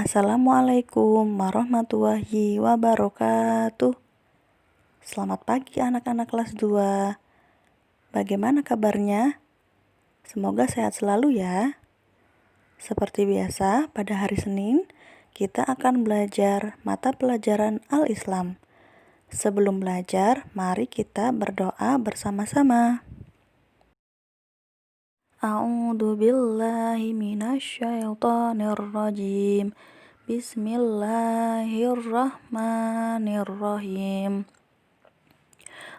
Assalamualaikum warahmatullahi wabarakatuh. Selamat pagi anak-anak kelas 2. Bagaimana kabarnya? Semoga sehat selalu ya. Seperti biasa, pada hari Senin, kita akan belajar mata pelajaran Al-Islam. Sebelum belajar, mari kita berdoa bersama-sama. A'udzu billahi minasyaitonir rajim. Bismillahirrahmanirrahim.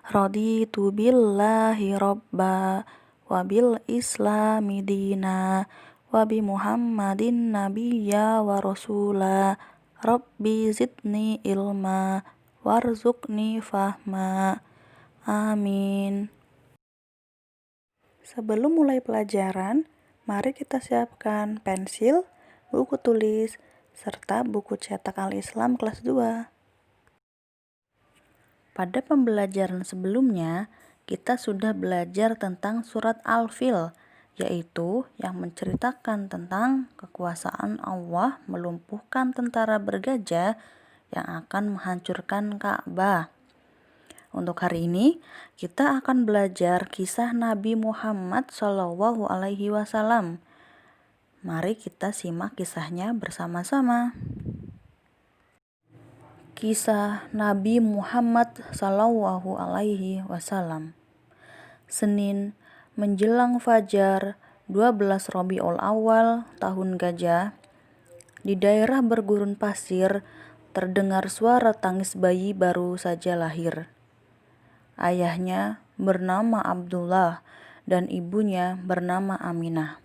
Raditu billahi robba wa bil islami dina wa bi muhammadin nabiyya wa rasula. Rabbi zidni ilma warzuqni fahma. Amin. Sebelum mulai pelajaran, mari kita siapkan pensil, buku tulis, serta buku cetak Al-Islam kelas 2. Pada pembelajaran sebelumnya, kita sudah belajar tentang surat Al-Fil, yaitu yang menceritakan tentang kekuasaan Allah melumpuhkan tentara bergajah yang akan menghancurkan Ka'bah. Untuk hari ini, kita akan belajar kisah Nabi Muhammad SAW. Mari kita simak kisahnya bersama-sama. Kisah Nabi Muhammad SAW. Senin, menjelang fajar 12 Rabiul Awal tahun gajah, di daerah bergurun pasir terdengar suara tangis bayi baru saja lahir. Ayahnya bernama Abdullah dan ibunya bernama Aminah.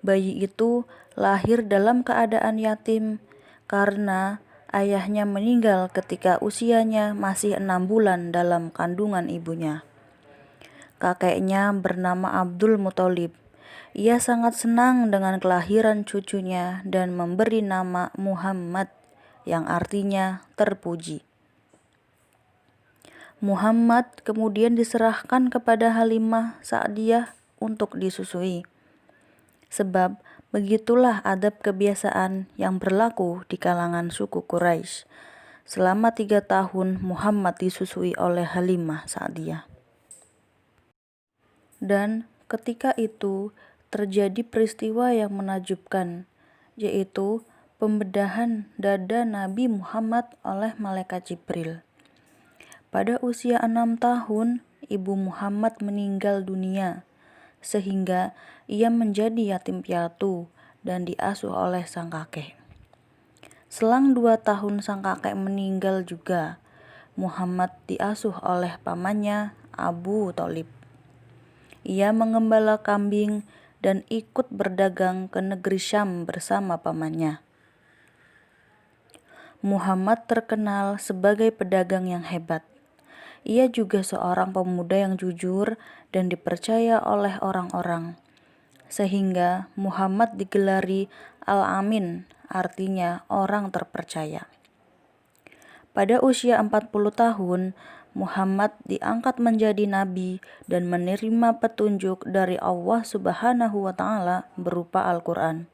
Bayi itu lahir dalam keadaan yatim karena ayahnya meninggal ketika usianya masih 6 bulan dalam kandungan ibunya. Kakeknya bernama Abdul Muthalib. Ia sangat senang dengan kelahiran cucunya dan memberi nama Muhammad, yang artinya terpuji. Muhammad kemudian diserahkan kepada Halimah Sa'diyah untuk disusui. Sebab begitulah adab kebiasaan yang berlaku di kalangan suku Quraisy. Selama 3 tahun Muhammad disusui oleh Halimah Sa'diyah. Dan ketika itu terjadi peristiwa yang menakjubkan, yaitu pembedahan dada Nabi Muhammad oleh malaikat Jibril. Pada usia 6 tahun, ibu Muhammad meninggal dunia, sehingga ia menjadi yatim piatu dan diasuh oleh sang kakek. Selang 2 tahun sang kakek meninggal juga. Muhammad diasuh oleh pamannya Abu Thalib. Ia mengembala kambing dan ikut berdagang ke negeri Syam bersama pamannya. Muhammad terkenal sebagai pedagang yang hebat. Ia juga seorang pemuda yang jujur dan dipercaya oleh orang-orang, sehingga Muhammad digelari Al-Amin, artinya orang terpercaya. Pada usia 40 tahun, Muhammad diangkat menjadi nabi dan menerima petunjuk dari Allah Subhanahu wa Ta'ala berupa Al-Quran.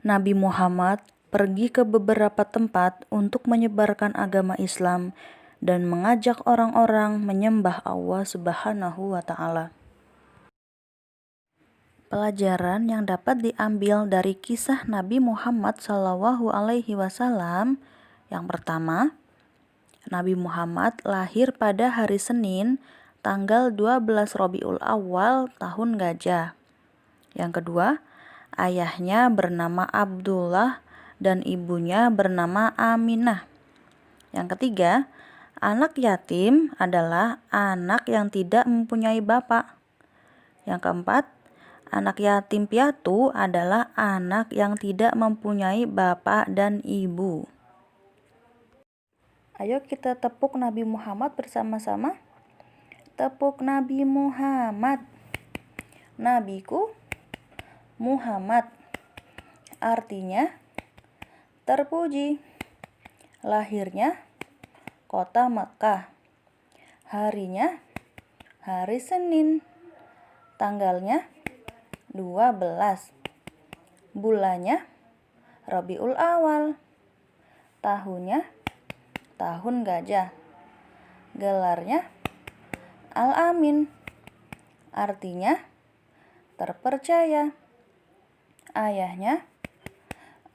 Nabi Muhammad pergi ke beberapa tempat untuk menyebarkan agama Islam dan mengajak orang-orang menyembah Allah Subhanahu wa Ta'ala. Pelajaran yang dapat diambil dari kisah Nabi Muhammad SAW. Yang pertama, Nabi Muhammad lahir pada hari Senin, tanggal 12 Rabiul Awal tahun gajah. Yang kedua, ayahnya bernama Abdullah dan ibunya bernama Aminah. Yang ketiga, anak yatim adalah anak yang tidak mempunyai bapak. Yang keempat, anak yatim piatu adalah anak yang tidak mempunyai bapak dan ibu. Ayo kita tepuk Nabi Muhammad bersama-sama. Tepuk Nabi Muhammad. Nabiku Muhammad, artinya terpuji. Lahirnya kota Makkah. Harinya hari Senin. Tanggalnya 12. Bulannya Rabiul Awal. Tahunnya tahun gajah. Gelarnya Al-Amin. Artinya terpercaya. Ayahnya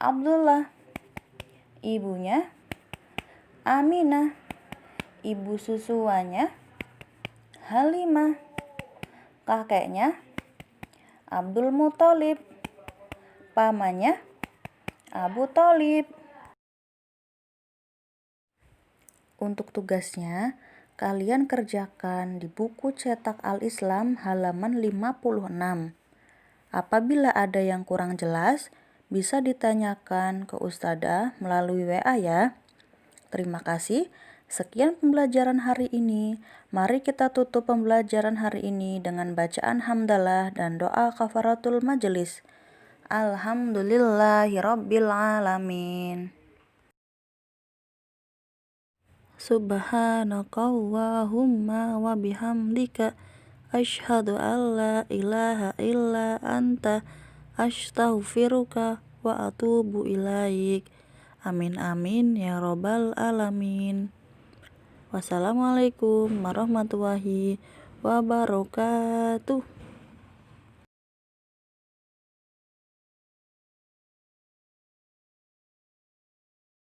Abdullah. Ibunya Aminah. Ibu susuannya Halimah. Kakeknya Abdul Muthalib. Pamannya Abu Thalib. Untuk tugasnya, kalian kerjakan di buku cetak Al-Islam halaman 56. Apabila ada yang kurang jelas, bisa ditanyakan ke Ustadzah melalui WA ya. Terima kasih. Sekian pembelajaran hari ini. Mari kita tutup pembelajaran hari ini dengan bacaan hamdalah dan doa kafaratul majelis. Alhamdulillahirabbil alamin. Subhanakallahumma wa bihamdika asyhadu an la ilaha illa anta astaghfiruka wa atubu ilaik. Amin amin ya robbal alamin. Wassalamualaikum warahmatullahi wabarakatuh.